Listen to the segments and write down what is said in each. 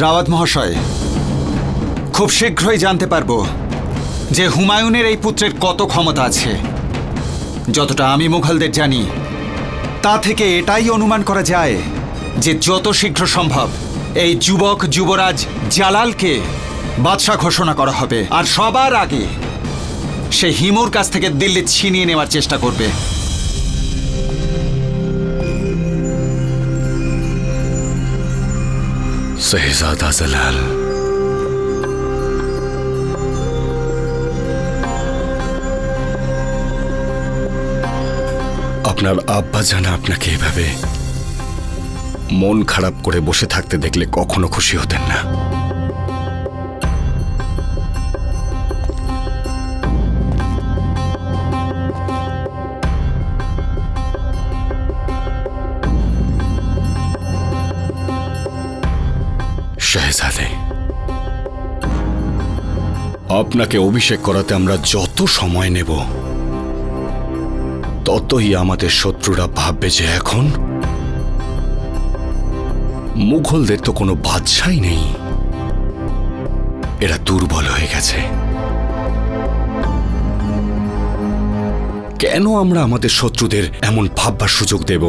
রাওয়াত মহাশয়, খুব শীঘ্রই জানতে পারবো যে হুমায়ুনের এই পুত্রের কত ক্ষমতা আছে। যতটা আমি মুঘলদের জানি তা থেকে এটাই অনুমান করা যায় যে যত শীঘ্র সম্ভব এই যুবক যুবরাজ জালালকে বাদশাহ ঘোষণা করা হবে, আর সবার আগে সে হিমুর কাছ থেকে দিল্লি ছিনিয়ে নেওয়ার চেষ্টা করবে। শহজাদা জালাল, আপনার আব্বাজান আপনাকে এভাবে মন খারাপ করে বসে থাকতে দেখলে কখনো খুশি হতেন না। শাহজাদে, আপনাকে অভিষেক করাতে আমরা যত সময় নেব ততই আমাদের শত্রুরা ভাববে যে এখন মুঘলদের তো কোনো বাদশাই নেই, এরা দুর্বল হয়ে গেছে। কেন আমরা আমাদের শত্রুদের এমন ভাববার সুযোগ দেব?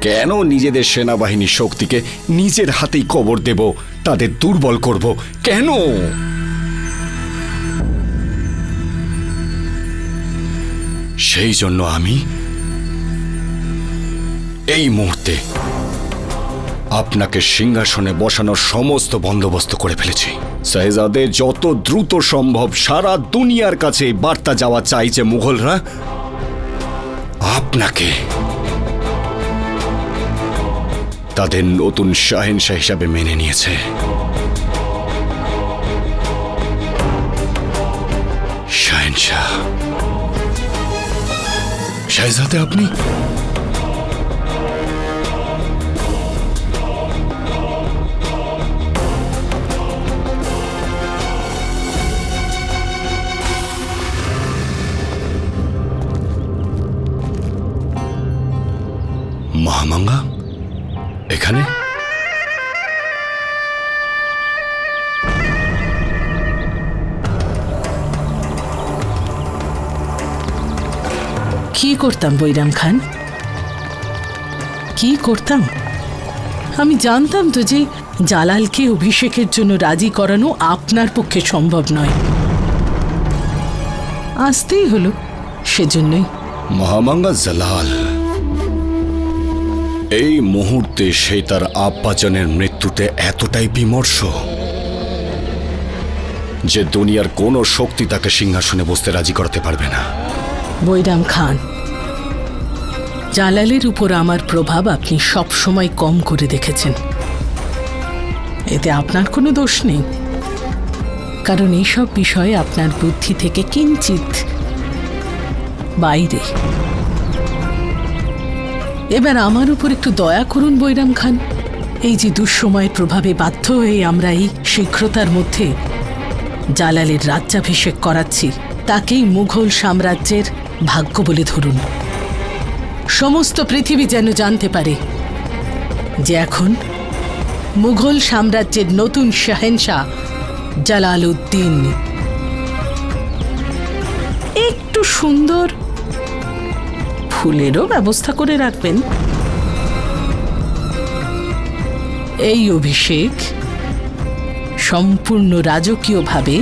কেন নিজেদের সেনাবাহিনীর শক্তিকে নিজের হাতেই কবর দেব, তাদের দুর্বল করব? কেন? সেই জন্য আমি এই মুহূর্তে আপনাকে সিংহাসনে বসানোর সমস্ত বন্দোবস্ত করে ফেলেছি। শাহজাদে, যত দ্রুত সম্ভব সারা দুনিয়ার কাছে বার্তা যাওয়া চাই যে মুঘলরা আপনাকে তাদের নতুন শাহেনশাহ হিসাবে মেনে নিয়েছে। শাহেনশাহ, শাহজাদে, আপনি মহামাঙ্গা এখানে? কি করতাম বৈরাম খান, কি করতাম? আমি জানতাম তো যে জালালকে অভিষেকের জন্য রাজি করানো আপনার পক্ষে সম্ভব নয়। আসতেই হলো, সেজন্যই। মহামাঙ্গা জালাল এই মুহূর্তে সে তার আব্বাজানের মৃত্যুতে এতটাই বিমর্ষ যে দুনিয়ার কোনো শক্তি তাকে সিংহাসনে বসতে রাজি করতে পারবে না। বৈরাম খান, জালালের উপর আমার প্রভাব আপনি সব সময় কম করে দেখেছেন। এতে আপনার কোনো দোষ নেই, কারণ এইসব বিষয়ে আপনার বুদ্ধি থেকে কিঞ্চিত বাইরে। এবার আমার উপর একটু দয়া করুন বৈরাম খান। এই যে দুঃসময়ের প্রভাবে বাধ্য হয়ে আমরা এই শীঘ্রতার মধ্যে জালালের রাজ্যাভিষেক করাচ্ছি, তাকেই মুঘল সাম্রাজ্যের ভাগ্য বলে ধরুন। সমস্ত পৃথিবী যেন জানতে পারে যে এখন মুঘল সাম্রাজ্যের নতুন শাহেনশাহ জালালউদ্দিন। একটু সুন্দর ফুলেরও ব্যবস্থা করে রাখবেন। এই অভিষেক সম্পূর্ণ রাজকীয়ভাবে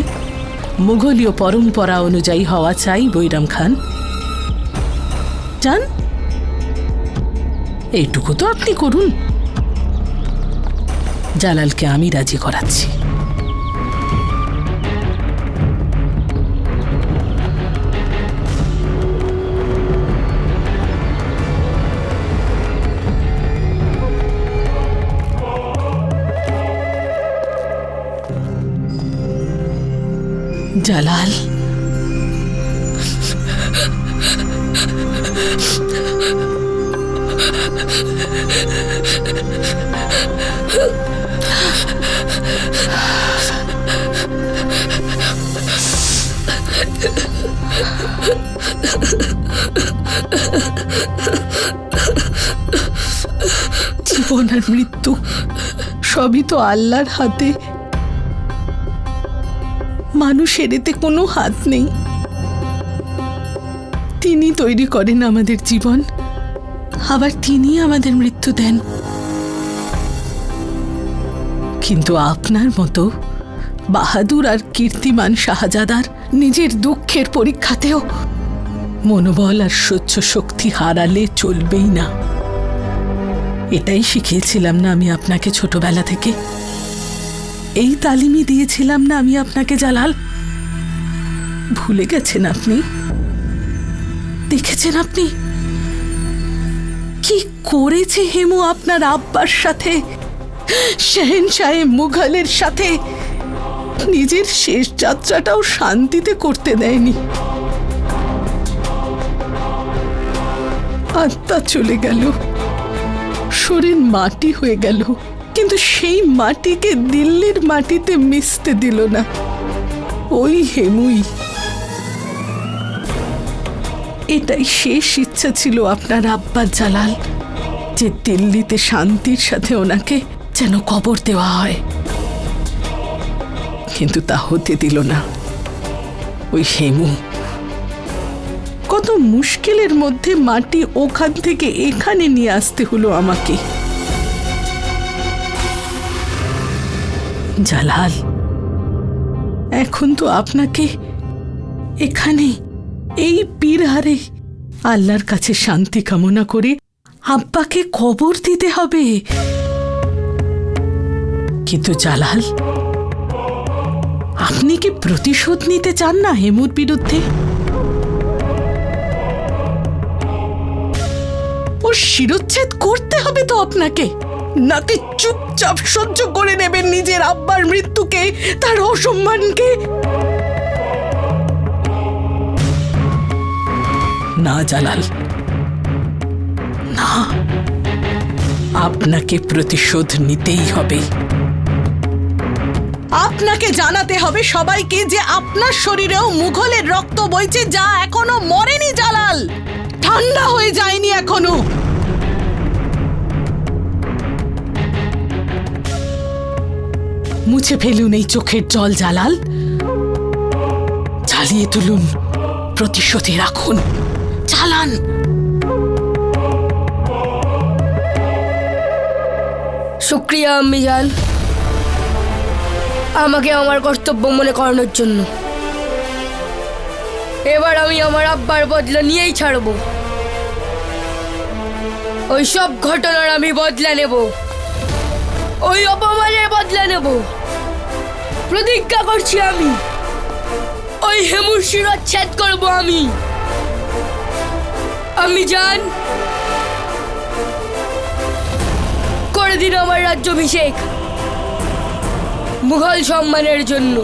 মুঘলীয় পরম্পরা অনুযায়ী হওয়া চাই বৈরাম খান। জান, এইটুকু তো আপনি করুন। জালালকে আমি রাজি করাচ্ছি। জালাল, জীবন আর মৃত্যু সবই তো আল্লাহর হাতে। মানুষের এতে কোনো হাত নেই। তিনি তৈরি করেন আমাদের জীবন, আবার তিনি আমাদের মৃত্যু দেন। কিন্তু আপনার মতো বাহাদুর আর কীর্তিমান শাহজাদার নিজের দুঃখের পরীক্ষাতেও মনোবল আর সহ্য শক্তি হারালে চলবেই না। এটাই শিখিয়েছিলাম না আমি আপনাকে ছোটবেলা থেকে? এই তালিমই দিয়েছিলাম না আমি আপনাকে জালাল? ভুলে গেছেন আপনি? দেখেছেন আপনি কি করেছে হেমু আপনার আব্বার সাথে, শেহেনশাহে মুঘলের সাথে? নিজের শেষ যাত্রাটাও শান্তিতে করতে দেয়নি। আত্মা চলে গেল, শরীর মাটি হয়ে গেল, কিন্তু সেই মাটিকে দিল্লির মাটিতে মিশতে দিল না ওই হেমুই। এটাই শেষ ইচ্ছা ছিল আপনার আব্বার জালাল, যে দিল্লিতে শান্তির সাথে ওনাকে যেন কবর দেওয়া হয়। কিন্তু তা হতে দিল না ওই হেমু। কত মুশকিলের মধ্যে মাটি ওখান থেকে এখানে নিয়ে আসতে হলো আমাকে। জালাল, এখন তো আপনাকে এখানে এই পীরহারে আল্লাহর কাছে শান্তি কামনা করে আব্বাকে কবর দিতে হবে। কিন্তু জালাল, আপনি কি প্রতিশোধ নিতে চান না হেমুর বিরুদ্ধে? ওর শিরচ্ছেদ করতে হবে তো আপনাকে, নাকি চুপচাপ সহ্য করে নেবেন নিজের আব্বার মৃত্যুকে, তার অসম্মানকে? না জালাল, না, আপনাকে প্রতিশোধ নিতেই হবে। আপনাকে জানাতে হবে সবাইকে যে আপনার শরীরেও মুঘলের রক্ত বইছে, যা এখনো মরেনি জালাল, ঠান্ডা হয়ে যায়নি এখনো। মুছে ফেলুন এই চোখের জল জালাল, জ্বালিয়ে তুলুন, প্রতিশোধে রাখুন, চালান। শুক্রিয়া আম্মি জান, আমাকে আমার কর্তব্য মনে করানোর জন্য। এবার আমি আমার আব্বার বদলা নিয়েই ছাড়ব। ওই সব ঘটনার আমি বদলা নেব, ওই অপমানের বদলা নেব। প্রতিজ্ঞা করছি আমি ওই হেমুর শিরচ্ছেদ করব আমি। আমি জান, করে দিন আমার রাজ্যাভিষেক মুঘল সম্মানের জন্য,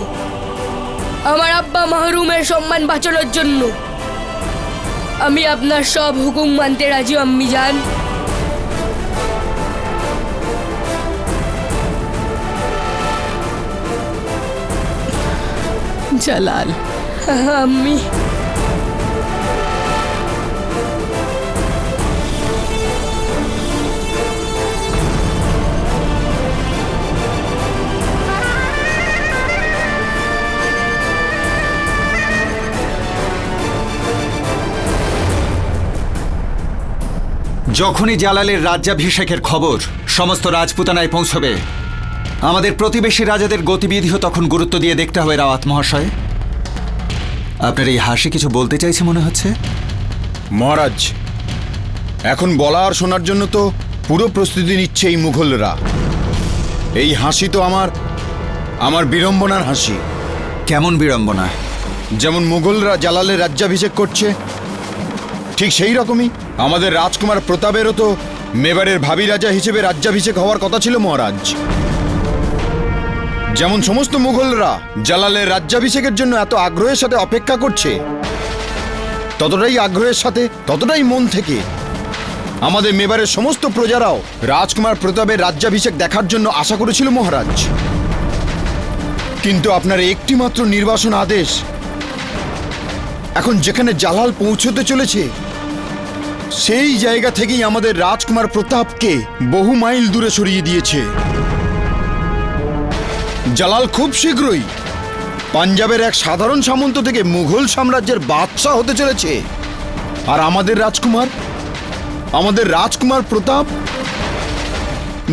আমার আব্বা মাহরুমের সম্মান বাঁচানোর জন্য। আমি আপনার সব হুকুম মানতে রাজি আম্মি জান। জালাল, আম্মি, যখনই জালালের রাজ্যাভিষেকের খবর সমস্ত রাজপুতানায় পৌঁছবে, আমাদের প্রতিবেশী রাজাদের গতিবিধিও তখন গুরুত্ব দিয়ে দেখতে হবে। রাওয়াত মহাশয়, আপনার এই হাসি কিছু বলতে চাইছে মনে হচ্ছে। মহারাজ, এখন বলা আর শোনার জন্য তো পুরো প্রস্তুতি নিচ্ছে এই মুঘলরা। এই হাসি তো আমার বিড়ম্বনার হাসি। কেমন বিড়ম্বনা? যেমন মুঘলরা জালালের রাজ্যাভিষেক করছে, ঠিক সেই রকমই আমাদের রাজকুমার প্রতাপেরও তো মেবারের ভাবি রাজা হিসেবে রাজ্যাভিষেক হওয়ার কথা ছিল মহারাজ। যেমন সমস্ত মুঘলরা জালালের রাজ্যাভিষেকের জন্য এত আগ্রহের সাথে অপেক্ষা করছে, ততটাই আগ্রহের সাথে, ততটাই মন থেকে আমাদের মেবারের সমস্ত প্রজারাও রাজকুমার প্রতাপের রাজ্যাভিষেক দেখার জন্য আশা করেছিল মহারাজ। কিন্তু আপনার একটি মাত্র নির্বাসন আদেশ এখন যেখানে জালাল পৌঁছতে চলেছে, সেই জায়গা থেকেই আমাদের রাজকুমার প্রতাপকে বহু মাইল দূরে সরিয়ে দিয়েছে। জালাল খুব শীঘ্রই পাঞ্জাবের এক সাধারণ সামন্ত থেকে মুঘল সাম্রাজ্যের বাদশাহ হতে চলেছে। আর আমাদের রাজকুমার প্রতাপ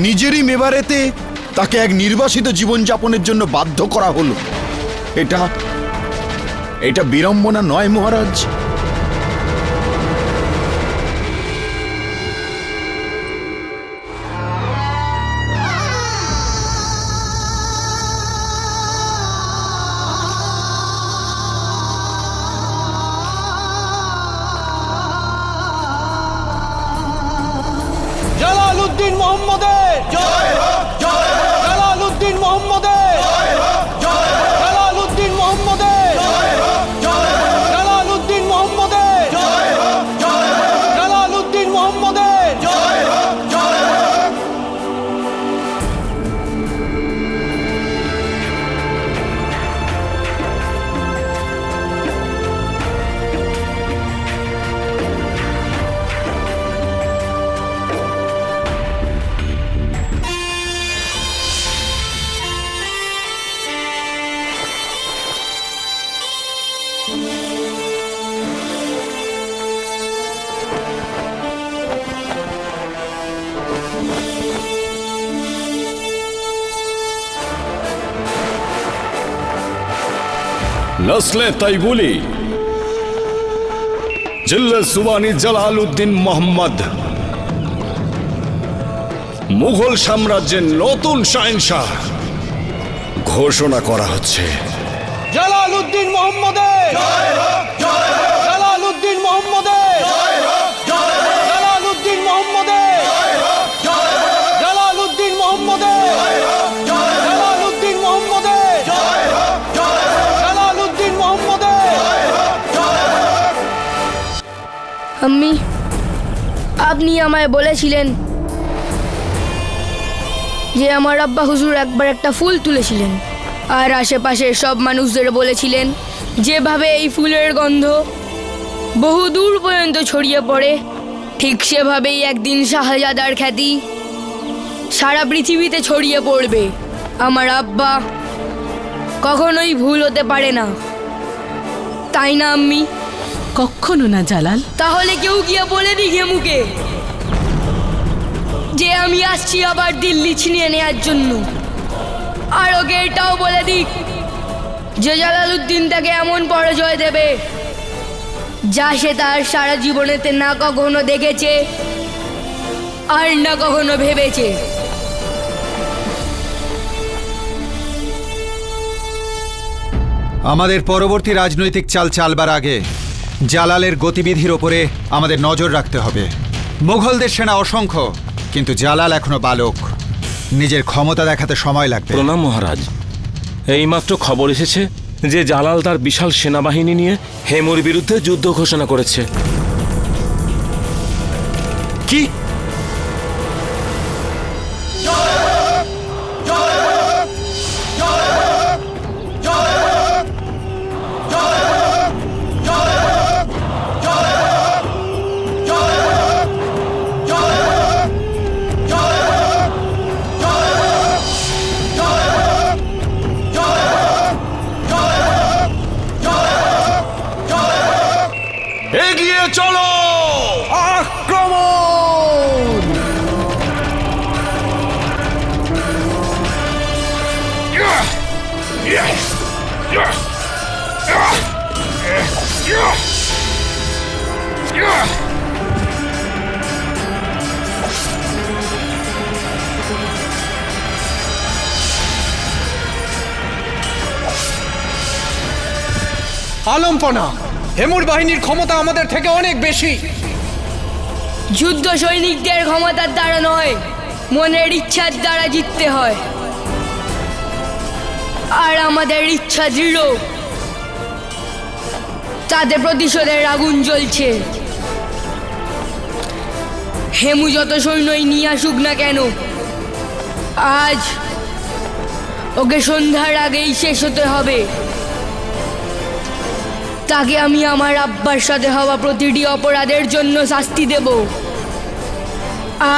নিজেরই মেবারেতে তাকে এক নির্বাসিত জীবনযাপনের জন্য বাধ্য করা হলো। এটা বিড়ম্বনা নয় মহারাজ? জালালউদ্দিন মোহাম্মদের জয় হোক, জয় হোক। জালালউদ্দিন মোহাম্মদের জয় হোক, জয় হোক। জালালউদ্দিন মোহাম্মদের জয় হোক, জয় হোক। জালালউদ্দিন মোহাম্মদের জয় হোক, জয় হোক। জালালউদ্দিন মোহাম্মদের জয় হোক, জয় হোক। नस्ले तैबुली जिल्ले सुबानी জালালউদ্দিন মোহাম্মদ মুঘল সাম্রাজ্যের নতুন শাহেনশাহ ঘোষণা করা হচ্ছে। জালালউদ্দিন মোহাম্মদের জয় হোক, জয় হোক। জালালউদ্দিন মোহাম্মদের জয় হোক, জয় হোক। জালালউদ্দিন মোহাম্মদের জয় হোক, জয় হোক। জালালউদ্দিন মোহাম্মদের জয় হোক, জয় হোক। জালালউদ্দিন মোহাম্মদের জয় হোক, জয় হোক। জালালউদ্দিন মোহাম্মদের জয় হোক, জয় হোক। আম্মি, আপনি আমায় বলেছিলেন যে আমার আব্বা হুজুর একবার একটা ফুল তুলেছিলেন, আর আশেপাশের সব মানুষদের বলেছিলেন যেভাবে এই ফুলের গন্ধ বহু দূর পর্যন্ত ছড়িয়ে পড়ে, ঠিক সেভাবেই একদিন শাহজাদার খ্যাতি সারা পৃথিবীতে ছড়িয়ে পড়বে। আমার আব্বা কখনোই ভুল হতে পারে না, তাই না আম্মি? কখনো না জালাল। তাহলে কেউ গিয়ে বলে দিক হেমুকে যে আমি আসছি আবার দিল্লি ছিনিয়ে নেওয়ার জন্য। আর ওকে এটাও বলে দিক যে জালালউদ্দিন তাকে এমন পরাজয় দেবে যা সে তার সারা জীবনেতে না কখনো দেখেছে আর না কখনো ভেবেছে। আমাদের পরবর্তী রাজনৈতিক চাল চালবার আগে জালালের গতিবিধির ওপরে আমাদের নজর রাখতে হবে। মুঘলদের সেনা অসংখ্য, কিন্তু জালাল এখনো বালক। নিজের ক্ষমতা দেখাতে সময় লাগবে। প্রণাম মহারাজ। এইমাত্র খবর এসেছে যে জালাল তার বিশাল সেনাবাহিনী নিয়ে হেমুর বিরুদ্ধে যুদ্ধ ঘোষণা করেছে। কি? এগিয়ে চলো, আক্রমণ! আলম্পনা, হেমুর বাহিনীর ক্ষমতা আমাদের থেকে অনেক বেশি। যুদ্ধ সৈনিকদের ক্ষমতার দ্বারা নয়, মনের ইচ্ছার দ্বারা জিততে হয়। আর আমাদের ইচ্ছা দৃঢ়। তাদের প্রতিশোধের আগুন জ্বলছে। হেমু যত সৈন্যই নিয়ে আসুক না কেন, আজ ওকে সন্ধ্যার আগেই শেষ হতে হবে। তাকে আমি আমার আব্বার সাথে হওয়া প্রতিটি অপরাধের জন্য শাস্তি দেব।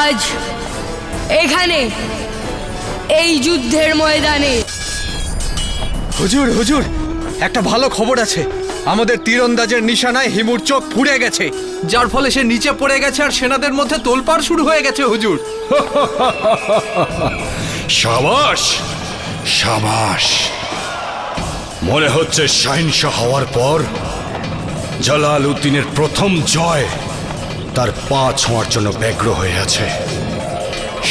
আজ এখানে এই যুদ্ধের ময়দানে। হুজুর হুজুর, একটা ভালো খবর আছে। আমাদের তীরন্দাজের নিশানায় হিমুর চোখ পুড়ে গেছে, যার ফলে সে নিচে পড়ে গেছে আর সেনাদের মধ্যে তোলপাড় শুরু হয়ে গেছে হুজুর। সাবাস সাবাস, মনে হচ্ছে শাহিনশাহ হওয়ার পর জালালউদ্দিনের প্রথম জয় তার পা ছোঁয়ার জন্য ব্যগ্র হয়ে আছে।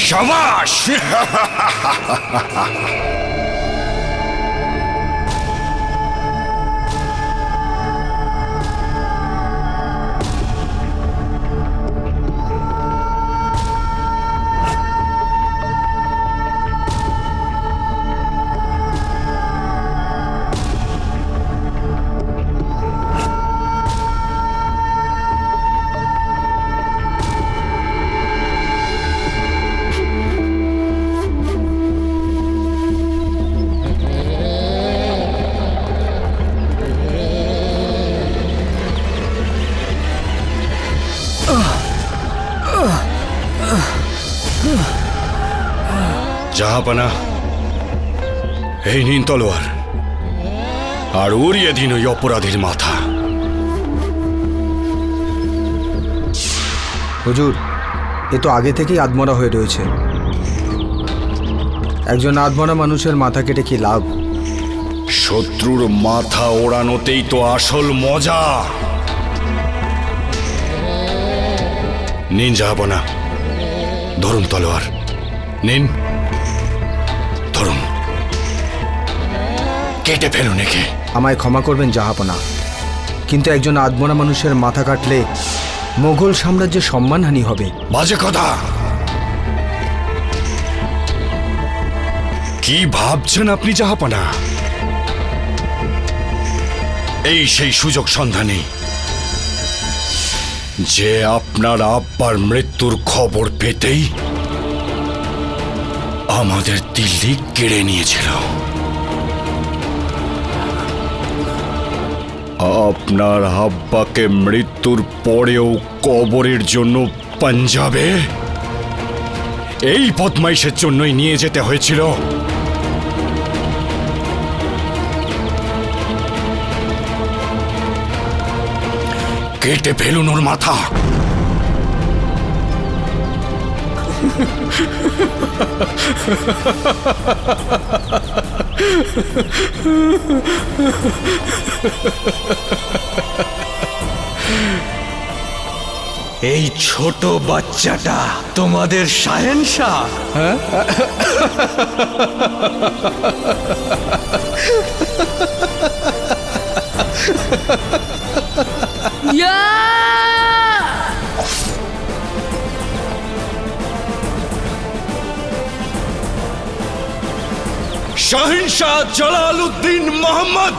সাবাস! জাহাপানা, এই নিন তলোয়ার আর উড়িয়ে দিন ওই অপরাধীর মাথা। হুজুর, এ তো আগে থেকেই আধমরা হয়ে রয়েছে। একজন আধমরা মানুষের মাথা কেটে কি লাভ? শত্রুর মাথা ওড়ানোতেই তো আসল মজা। নিন জাহাপানা, ধরুন তলোয়ার, নিন ধরুন, কেটে ফেলুন একে। আমায় ক্ষমা করবেন জাহাপনা, কিন্তু একজন আধমরা মানুষের মাথা কাটলে মোগল সাম্রাজ্যের সম্মানহানি হবে। বাজে কথা! কি ভাবছেন আপনি জাহাপানা? এই সেই সুযোগ সন্ধানী যে আপনার আব্বার মৃত্যুর খবর পেতেই আমাদের দিল্লি কেড়ে নিয়েছিল। আপনার আব্বাকে মৃত্যুর পরেও কবরের জন্য পাঞ্জাবে এই বদমাইশের জন্যই নিয়ে যেতে হয়েছিল। কেটে ফেলুন ওর মাথা। এই ছোট বাচ্চাটা তোমাদের শাহেনশাহ? ইয়া! শাহিনশাহ জালালউদ্দিন মোহাম্মদ।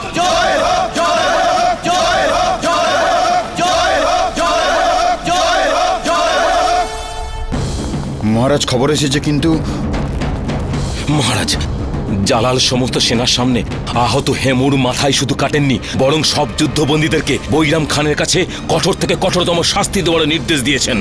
মহারাজ, খবর এসেছে কিন্তু মহারাজ, জালাল সমস্ত সেনার সামনে আহত হেমুর মাথায় শুধু কাটেননি, বরং সব যুদ্ধবন্দীদেরকে বৈরাম খানের কাছে কঠোর থেকে কঠোরতম শাস্তি দেওয়ার নির্দেশ দিয়েছেন।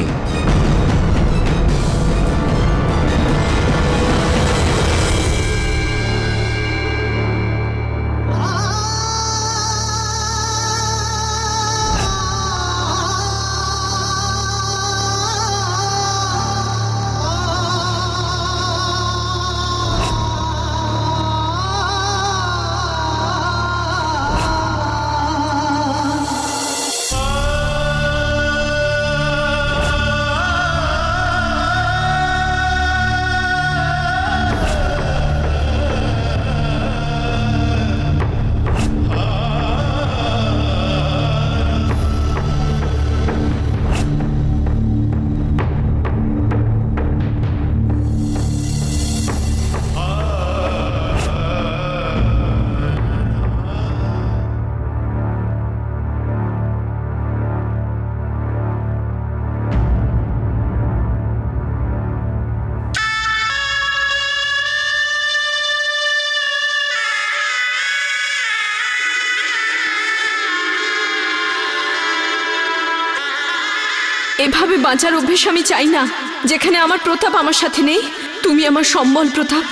এভাবে বাঁচার অভ্যেস আমি চাই না, যেখানে আমার প্রতাপ আমার সাথে নেই। তুমি আমার সম্বল প্রতাপ,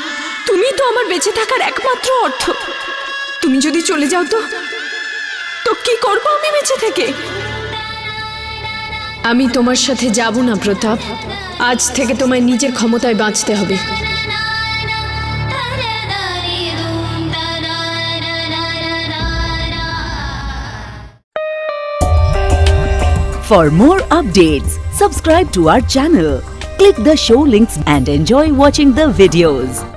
তুমি তো আমার বেঁচে থাকার একমাত্র অর্থ। তুমি তুমি যদি চলে যাও তো কি করবো আমি বেঁচে থেকে? আমি তোমার সাথে যাব না প্রতাপ। আজ থেকে তোমায় নিজের ক্ষমতায় বাঁচতে হবে। For more updates, subscribe to our channel, click the show links and enjoy watching the videos.